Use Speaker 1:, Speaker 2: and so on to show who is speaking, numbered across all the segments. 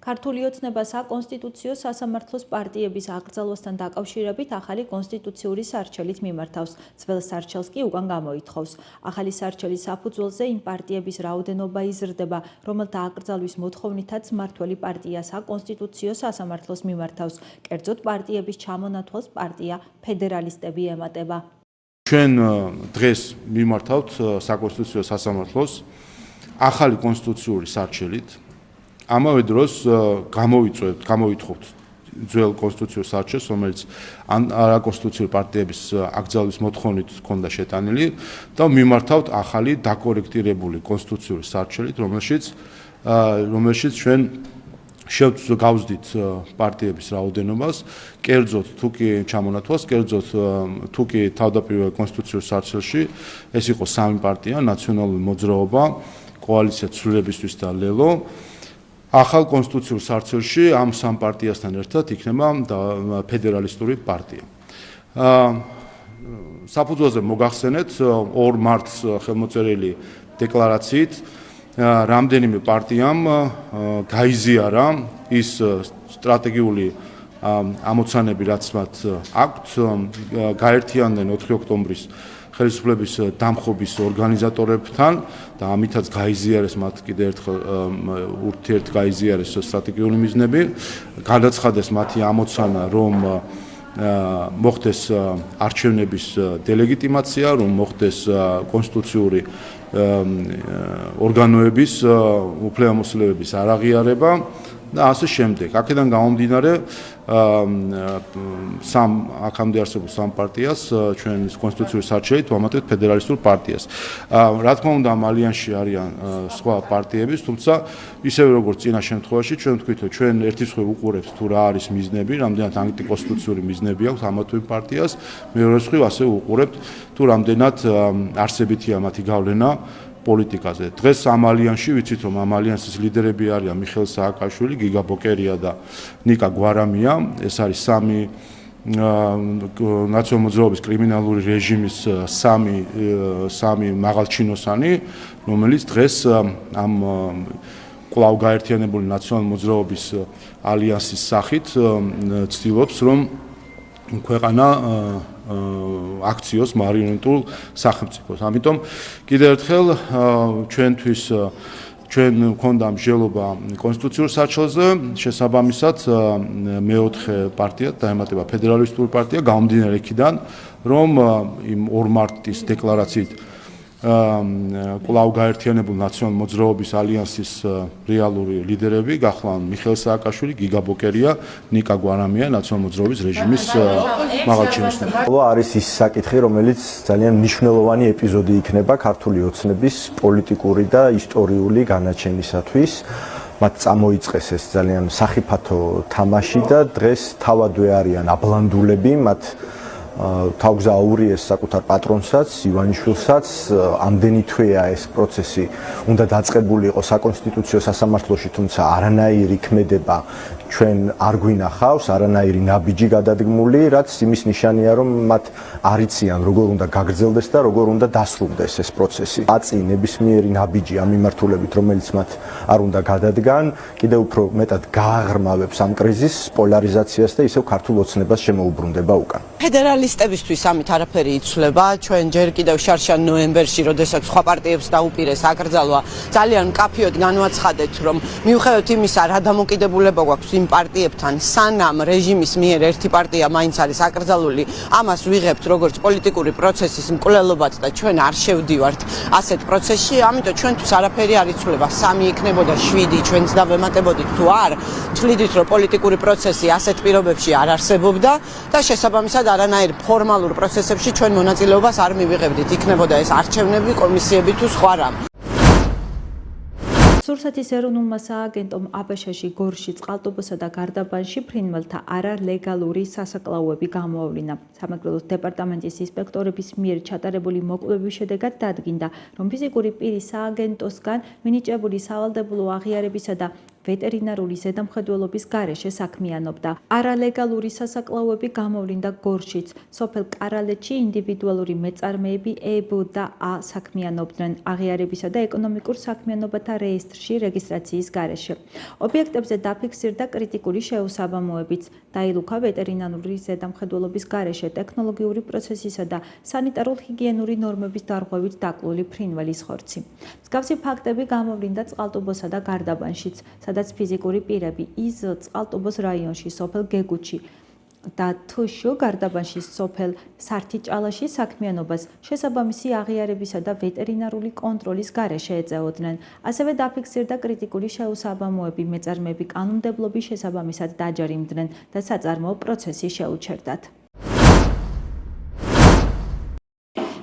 Speaker 1: ქართული ოცნება საკონსტიტუციო სასამართლოს პარტიების აკრძალვასთან დაკავშირებით ახალი კონსტიტუციური სარჩელით მიმართავს. ძველ სარჩელს კი უკან გამოითხოვს. ახალი სარჩელის საფუძველზე იმ პარტიების რაოდენობა იზრდება, რომელთა აკრძალვის მოთხოვნითაც მმართველი პარტია საკონსტიტუციო სასამართლოს მიმართავს. კერძოდ პარტიების ჩამონათვალს პარტია ფედერალისტები ემატება.
Speaker 2: ჩვენ დღეს მიმართავთ საკონსტიტუციო სასამართლოს ახალი კონსტიტუციური სარჩელით. ამავე დროს გამოვითხოვთ ძველ კონსტიტუციურ სარჩელს, რომელიც არაკონსტიტუციური პარტიების აკრძალვის მოთხოვნით ჰქონდა შეტანილი და მიმართავთ ახალი დაკორექტირებული კონსტიტუციური სარჩელით, რომელშიც ჩვენ გავზდით პარტიების რაოდენობას, კერძოდ თუ კი ჩამონათვალს, კერძოდ თუ კი თავდაპირველ კონსტიტუციურ სარჩელში ეს იყო 3 პარტია, ნაციონალური მოძრაობა, კოალიცია ცვლილებისთვის და ლელო. ახალ კონსტიტუციურ სარჩელში ამ 3 პარტიასთან ერთად იქნება ფედერალისტური პარტია. საფუძველზე მოგახსენეთ 2 მარტს ხელმოწერილი დეკლარაციით რამდენიმე პარტიამ გაიზიარა ის სტრატეგიული ამოცანები, რაც მათ აქვთ, გაერთიანდნენ 4 ოქტომბრის ხელისუფლების დამხობის ორგანიზატორებთან და ამითაც გაიზიარეს მათ კიდევ ერთხელ გაიზიარეს სტრატეგიული მიზნები, განაცხადეს მათი ამოცანა, რომ მოხდეს არჩევნების დელეგიტიმაცია, რომ მოხდეს კონსტიტუციური ორგანოების უფლებამოსილების არაღიარება და ასე შემდეგ. აქედან გამომდინარე აქამდე არსებულ 3 პარტიას ჩვენ კონსტიტუციური სარჩელით ვამატებთ ფედერალისტურ პარტიას. რა თქმა უნდა, ამ ალიანსში არიან სხვა პარტიები, თუმცა ისევე როგორც წინა შემთხვევაში ჩვენ ვთქვით, რომ ჩვენ ერთის მხრივ უყურებთ თუ რა არის მიზნები, რამდენად ანტიკონსტიტუციური მიზნები აქვს ამ თუ იმ პარტიას, მეორე მხრივ ასევე უყურებთ თუ რამდენად არსებითია მათი გავლენა პოლიტიკაზე. დღეს ამ ალიანსში ვიცით, რომ ამ ალიანსის ლიდერები არიან მიხეილ სააკაშვილი, გიგა ბოკერია და ნიკა გვარამია. ეს არის 3 ნაციონალური მოძრაობის კრიმინალური რეჟიმის 3 მაღალჩინოსანი, რომელიც დღეს ამ კვლავ გაერთიანებული ნაციონალური მოძრაობის ალიანსის სახით ცდილობს, რომ ქვეყანა აქციოს მარიონეტულ სახელმწიფოს. ამიტომ კიდევ ერთხელ ჩვენ გვქონდა მსჯელობა კონსტიტუციურ სარჩელზე, შესაბამისად მეოთხე პარტია დაემატება ფედერალისტური პარტია, გამომდინარე იქიდან, რომ იმ 2 მარტის დეკლარაციით კვლავ გაერთიანებული ნაციონალური მოძრაობის ალიანსის რეალური ლიდერები გახლავთ მიხეილ სააკაშვილი, გიგა ბოკერია, ნიკა გვარამია, ნაციონალური მოძრაობის რეჟიმის მაღალჩინოსნები.
Speaker 3: არის ის საკითხი, რომელიც ძალიან მნიშვნელოვანი ეპიზოდი იქნება ქართული ოცნების პოლიტიკური და ისტორიული განაჩენისათვის. მათ წამოიწყეს ეს ძალიან სახიფათო თამაში და დღეს თავადვე არიან აბლანდულები, მათ თავგზა აურიეს საკუთარ პატრონსაც, ივანიშვილსაც, ამდენი თვეა ეს პროცესი უნდა დაწყებული იყოს საკონსტიტუციო სასამართლოში, თუმცა არანაირი ქმედება ჩვენ არ გვინახავს, არანაირი ნაბიჯი გადადგმული, რაც იმის ნიშანია, რომ მათ არ იციან როგორ უნდა გაგრძელდეს და როგორ უნდა დასრულდეს ეს პროცესი. აწი ნებისმიერი ნაბიჯი ამ მიმართულებით, რომელიც მათ არ უნდა გადადგან, კიდევ უფრო მეტად გააღრმავებს ამ კრიზისს, პოლარიზაციას და ისევ ქართულ ოცნებას შემოუბრუნდება უკან.
Speaker 4: ფედერალისტებისთვის ამით არაფერი იცვლება. ჩვენ ჯერ კიდევ შარშან ნოემბერში, როდესაც სხვა პარტიებს დაუპირეს აკრძალვა, ძალიან მკაფიოდ განვაცხადეთ, რომ მიუხედავად იმისა, რა დამოკიდებულება გვაქვს იმ პარტიებთან, სანამ რეჟიმის მიერ ერთი პარტია მაინც არის აკრძალული, ამას ვიღებთ როგორც პოლიტიკური პროცესის მკვლელობად და ჩვენ არ შევდივართ ასეთ პროცესში. ამიტომ ჩვენთვის არაფერი არ იცვლება. 3 იქნებოდა 7, ჩვენც დავემატებოდით თუ არ. თვლიდით, რომ პოლიტიკური პროცესი ასეთ პირობებში არ არსებობდა და შესაბამისად არანაირ ფორმალურ პროცესებში ჩვენ მონაწილეობას არ მივიღებდით. იქნებოდა ეს არჩევნები, კომისიები თუ სხვა რამ.
Speaker 1: სურსათის ეროვნულმა სააგენტომ აბაშაში, გორში, წყალტუბოსა და გარდაბანში ფრინველთა არალეგალური სასაკლაოები გამოავლინა. სამეგრელოს დეპარტამენტის ინსპექტორების მიერ ჩატარებული მოკვლევის შედეგად დადგინდა, რომ ფიზიკური პირის სააგენტოსგან მინიჭებული სავალდებულო აღიარებისა და ვეტერინარული ზედამხედველობის გარეშე საქმიანობდა. არალეგალური სასაკლაოები გამოვლინდა გორშიც. სოფელ კარალეთში ინდივიდუალური მეწარმეები EB და A საქმიანობდნენ აღიარებისა და ეკონომიკურ საქმიანობათა რეესტრში რეგისტრაციის გარეშე. ობიექტებზე დაფიქსირდა კრიტიკული შეუსაბამოებიც. დაილუქა ვეტერინარული ზედამხედველობის გარეშე ტექნოლოგიური პროცესისა და სანიტარულ-ჰიგიენური ნორმების დარღვევით დაკლული ფრინველის ხორცი. მსგავსი ფაქტები გამოვლინდა წყალტუბოსა და გარდაბანშიც, სადაც ფიზიკური პირები ის წყალტუბოს რაიონში სოფელ გეგუჩი და თუშუ გარდაბანშის სოფელ სართიჭალაში საქმიანობას შესაბამისი აღიარებისა და ვეტერინარული კონტროლის გარეშე ეწეოდნენ. ასევე დაფიქსირდა კრიტიკული შეუსაბამოები, მეწარმეები კანონმდებლობის შესაბამისად დაჯერიმდნენ და საწარმოო პროცესი შეუჩერდათ.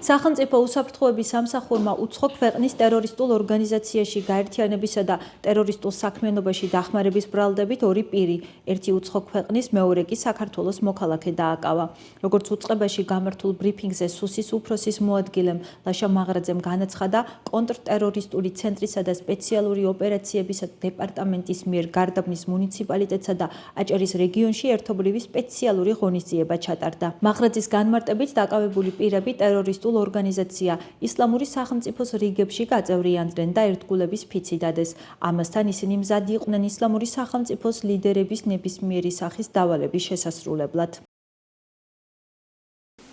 Speaker 1: სახელმწიფო უსაფრთხოების სამსახურმა უცხო ქვეყნის ტერორისტულ ორგანიზაციაში გაერთიანებისა და ტერორისტულ საქმიანობაში დახმარების ბრალდებით ორი პირი, ერთი უცხო ქვეყნის, მეორე კი საქართველოს მოქალაქე დააკავა. როგორც უწყებაში გამართულ ბრიფინგზე სუსის უფროსის მოადგილემ ლაშა მაღრაძემ განაცხადა, კონტრტერორისტული ცენტრისა და სპეციალური ოპერაციების დეპარტამენტის მიერ გარდაბნის მუნიციპალიტეტსა და აჭარის რეგიონში ერთობლივი სპეციალური ღონისძიება ჩატარდა. მაღრაძის განმარტებით დაკავებული პირები ტერორისტულ ორგანიზაცია ისლამური სახელმწიფოს რიგებში გაწევრიანდნენ და ერთგულების ფიცი დადეს. ამასთან ისინი მზად იყვნენ ისლამური სახელმწიფოს ლიდერების ნებისმიერი სახის დავალების შესასრულებლად.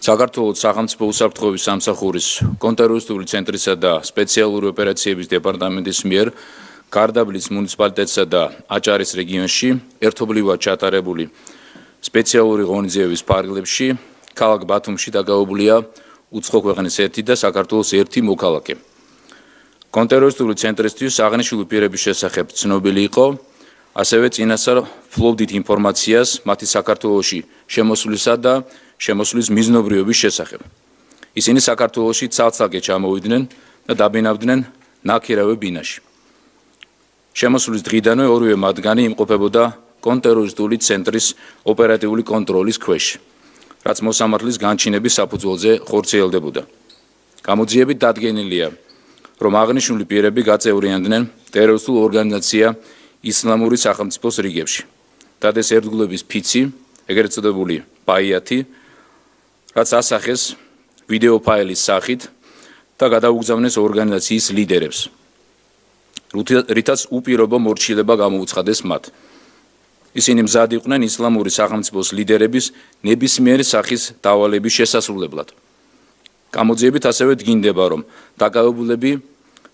Speaker 5: საქართველოს სახელმწიფო უსაფრთხოების სამსახურის კონტრტერორისტული ცენტრისა და სპეციალური ოპერაციების დეპარტამენტის მიერ გარდაბლის მუნიციპალიტეტსა და აჭარის რეგიონში ერთობლივად ჩატარებული სპეციალური ღონისძიების ფარგლებში ქალაქ ბათუმში დაკავებულია უცხო ქვეყნის ერთი და საქართველოს ერთი მოქალაქე. კონტრტერორისტული ცენტრისთვის აღნიშნული პირების შესახებ ცნობილი იყო, ასევე წინასწარ ფლობდით ინფორმაციას მათი საქართველოში შემოსვლისა და შემოსვლის მიზნობრიობის შესახებ. ისინი საქართველოში ცალ-ცალკე ჩამოვიდნენ და დაბინავდნენ ნაქირავე ბინაში. შემოსვლის დღიდანვე ორივე მათგანი იმყოფებოდა კონტრტერორისტული ცენტრის ოპერატიული კონტროლის ქვეშ, რაც მოსამართლის განჩინების საფუძველზე ხორციელდებოდა. გამოძიებით დადგენილია, რომ აღნიშნული პირები გაწევრიანდნენ ტერორისტულ ორგანიზაცია ისლამური სახელმწიფოს რიგებში. დადეს ერთგულების ფიცი, ეგრეთ წოდებული ბაიათი, რაც ასახეს ვიდეო ფაილის სახით და გადაუგზავნეს ორგანიზაციის ლიდერებს, რითაც უპირობო მორჩილება გამოუცხადეს მათ. ისინი მზად იყვნენ ისლამური სახელმწიფოს ლიდერების ნებისმიერი სახის დავალების შესასრულებლად. გამოძიებით ასევე დგინდება, რომ დაკავებულები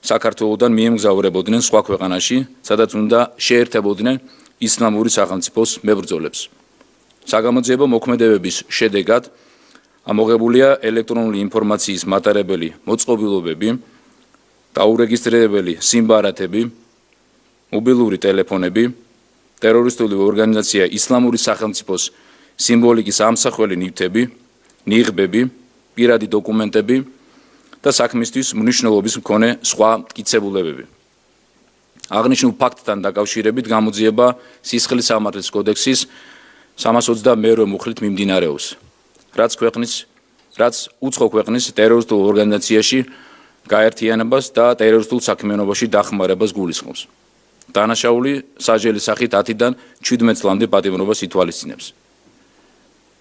Speaker 5: საქართველოდან მიემგზავრებოდნენ სხვა ქვეყანაში, სადაც უნდა შეერთებოდნენ ისლამური სახელმწიფოს მებრძოლებს. საგამოძიებო მოქმედებების შედეგად ამოღებულია ელექტრონული ინფორმაციის მატარებელი მოწყობილობები, დაურეგისტრირებელი სიმბარათები, მობილური ტელეფონები, ტერორისტული ორგანიზაცია ისლამური სახელმწიფოს სიმბოლიკის ამსახველი ნივთები, ნიღბები, პირადი დოკუმენტები და საქმისთვის მნიშვნელობის მქონე სხვა მტკიცებულებები. აღნიშნულ ფაქტთან დაკავშირებით გამოძიება სისხლის სამართლის კოდექსის 322 მუხლით მიმდინარეობს, რაც უცხო ქვეყნის ტერორისტულ ორგანიზაციაში გაერთიანებას და ტერორისტულ საქმიანობაში დახმარებას გულისხმობს. დანაშაული საჯელი სახით 10-დან 17 წლამდე პატიმრობას ითვალისწინებს.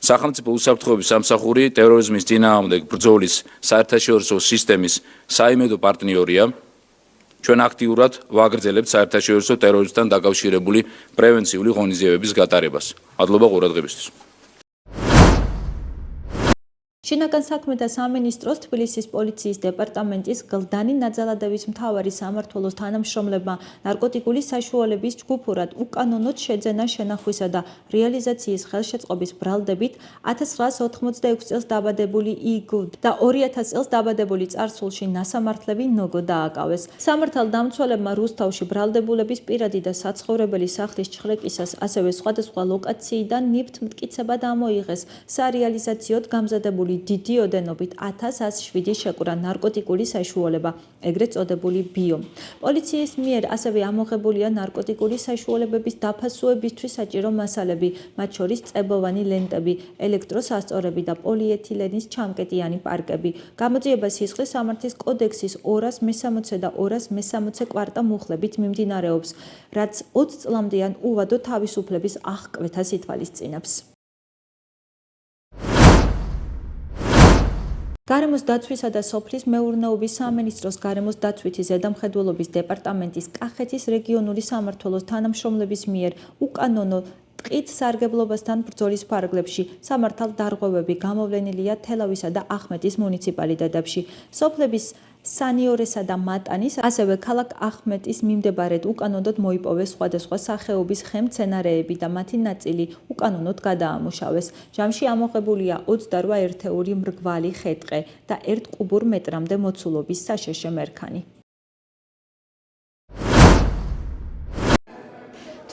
Speaker 5: სახელმწიფო უსაფრთხოების სამსახური ტერორიზმის წინააღმდეგ ბრძოლის საერთაშორისო სისტემის საიმედო პარტნიორია. ჩვენ აქტიურად ვაგრძელებთ საერთაშორისო ტერორიზმთან დაკავშირებული პრევენციული ღონისძიებების გატარებას. მადლობა ყურადღებისთვის.
Speaker 1: შინაგან საქმეთა სამინისტროს თბილისის პოლიციის დეპარტამენტის გლდანი ნაძალადევის მთავარი სამმართველოს თანამშრომლებმა ნარკოტიკული საშუალების ჯგუფურად უკანონოდ შეძენა შენახვისა და რეალიზაციის ხელშეწყობის ბრალდებით 1986 წელს დაბადებული იგ და 2000 წელს დაბადებული წარსულში ნასამართლები ნოგო დააკავეს. სამართალდამცველებმა რუსთავში ბრალდებულების პირადი და საცხოვრებელი სახლის ჩხრეკისას, ასევე სხვადასხვა ლოკაციიდან ნივთმტკიცება ამოიღეს სარეალიზაციოდ გამზადებული მიღებული დიდი ოდენობით 1107 შეკვრა ნარკოტიკული საშუალება, ეგრეთ წოდებული ბიო. პოლიციის მიერ ასევე ამოღებულია ნარკოტიკული საშუალებების დაფასუებისთვის საჭირო მასალები, მათ შორის წებოვანი ლენტები, ელექტროსასწორები და პოლიეთილენის ჩამკეტიანი პარკები. გამოძიება სისხლის სამართლის კოდექსის 260 და 260 კვარტა მუხლებით მიმდინარეობს, რაც 20 წლამდიან უვადო თავისუფლების აღკვეთას ითვალისწინებს. გარემოს დაცვისა და სოფლის მეურნეობის სამინისტროს გარემოს დაცვითი ზედამხედველობის დეპარტამენტის კახეთის რეგიონული სამმართველოს თანამშრომლების მიერ უკანონო ტყით სარგებლობასთან ბრძოლის ფარგლებში სამართალ დარღვევები გამოვლენილია თელავისა და ახმეტის მუნიციპალიტეტებში. სოფლების სანიორესა და მატანის, ასევე ქალაქ ახმეტის მიმდებარედ უკანონოდ მოიპოვეს სხვადასხვა სახეობის ხემცენარეები და მათი ნაწილი უკანონოდ გადაამუშავეს. ჟამში ამოღებულია 28 ერთეული მრგვალი ხე-ტყე და 1 კუბურ მეტრამდე მოცულობის საშეშე მერქანი.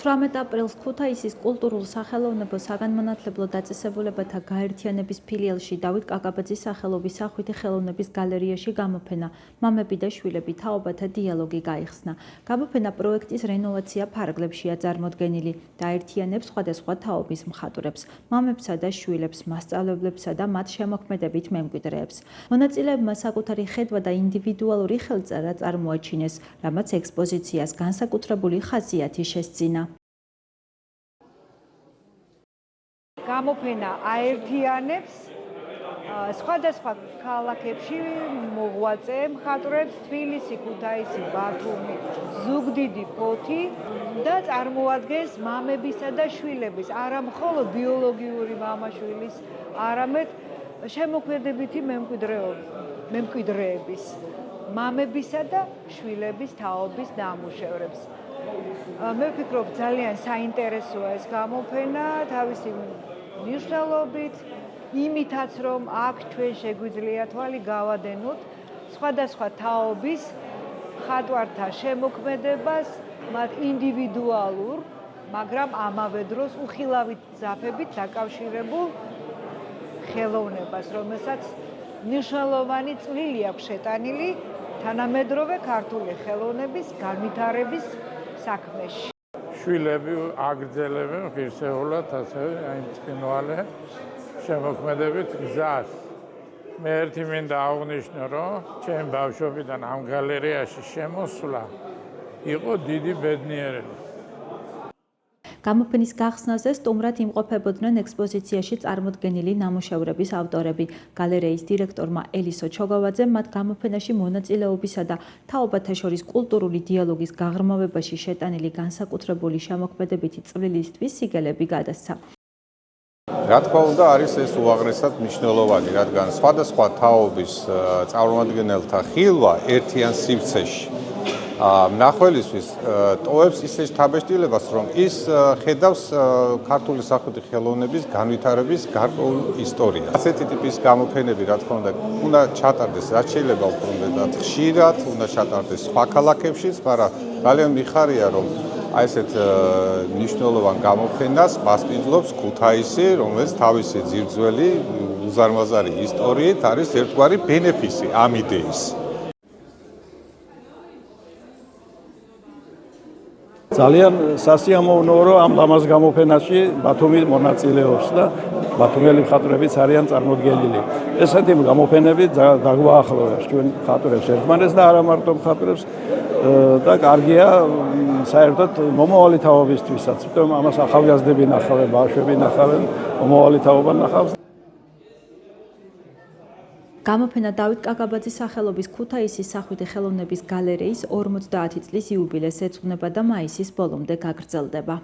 Speaker 1: 18 აპრილს ქუთაისის კულტურულ-სახელოვნებო საგანმანათლებლო დაწესებულებათა გაერთიანების ფილიალში დავით კაკაბაძის სახელობის სახვითი ხელოვნების გალერეაში გამოფენა „მამები და შვილები თაობათა დიალოგი“ გაიხსნა. გამოფენა პროექტის რენოვაცია ფარგლებშია წარმოდგენილი და აერთიანებს სხვადასხვა თაობის მხატვრებს, მამებსა და შვილებს, მასწავლებლებსა და მათ შემოქმედებით მემკვიდრეებს. მონაწილეებმა საკუთარი ხედვა და ინდივიდუალური ხელწერა წარმოაჩინეს, რამაც ექსპოზიციას განსაკუთრებული ხასიათი შესძინა.
Speaker 6: გამოფენა აერთიანებს სხვადასხვა ქალაქებში მოღვაწე მხატვრებს, თბილისი, ქუთაისი, ბათუმი, ზუგდიდი, ფოთი და წარმოადგენს მამებისა და შვილების, არა მხოლოდ ბიოლოგიური მამა-შვილის, არამედ შემოქმედებითი მემკვიდრეების, მამებისა და შვილების თაობის ნამუშევრებს. მე ვფიქრობ, ძალიან საინტერესოა ეს გამოფენა თავისი მნიშვნელობით, იმითაც რომ აქ ჩვენ შეგვიძლია თვალი გავადენოთ სხვადასხვა თაობის მხატვართა შემოქმედებას, მათ ინდივიდუალურ, მაგრამ ამავე დროს უხილავით ძაფებით დაკავშირებულ ხელოვნებას, რომელსაც მნიშვნელოვანი წვლილი აქვს შეტანილი თანამედროვე ქართული ხელოვნების განვითარების საქმეში.
Speaker 7: შვილები აგრძელებენ ღირსეულად ასევე აი წყინვალე შემოქმედებით გზას. მე ერთი მინდა აღვნიშნო, რომ ჩემ ბავშვობიდან ამ გალერეაში შემოსვლა იყო დიდი ბედნიერება.
Speaker 1: გამოფენის გახსნაზე სტუმრად იმყოფებოდნენ ექსპოზიციაში წარმოდგენილი ნამუშევრების ავტორები. გალერეის დირექტორმა ელისო ჩოგავაძემ მათ გამოფენაში მონაწილეობისა და თაობათა შორის კულტურული დიალოგის გაღრმავებაში შეტანილი განსაკუთრებული შემოქმედებითი წვლილისთვის სიგელები გადასცა.
Speaker 8: რა თქმა უნდა, არის ეს უაღრესად მნიშვნელოვანი, რადგან სხვადასხვა თაობის წარმომადგენელთა ხილვა ერთიან სივრცეში მნახველისთვის ტოვებს ისე შთაბეჭდილებას, რომ ის ხედავს ქართული სახვითი ხელოვნების განვითარების გარკვეულ ისტორიას. ასეთი ტიპის გამოფენები, რა თქმა უნდა ჩატარდეს რაც შეიძლება უფრო მეტად ხშირად, უნდა ჩატარდეს სხვა ქალაქებშიც, მაგრამ ძალიან მიხარია, რომ აი ესეთ მნიშვნელოვან გამოფენას მასპინძლობს ქუთაისი, რომელიც თავისი ძირძველი უზარმაზარი ისტორიით არის ერთგვარი ბენეფისი ამ იდეის.
Speaker 9: ძალიან სასიამოვნოა, რომ ამ ლამაზ გამოფენაში ბათუმი მონაწილეობს და ბათუმელი მხატვრებიც არიან წარმოდგენილი. ესეთი გამოფენები დაგვაახლოვებს ჩვენ მხატვრებს ერთმანეთს და არა მარტო მხატვრებს და კარგია საერთოდ მომავალი თაობისთვისაც. იმიტომ ამას ახალგაზრდები ნახავენ, ბავშვები ნახავენ, მომავალი თაობა ნახავს.
Speaker 1: გამოფენა დავით კაკაბაძის სახელობის ქუთაისის სახვითი ხელოვნების გალერეის 50 წლის იუბილეს ეძღვნება და მაისის ბოლომდე გაგრძელდება.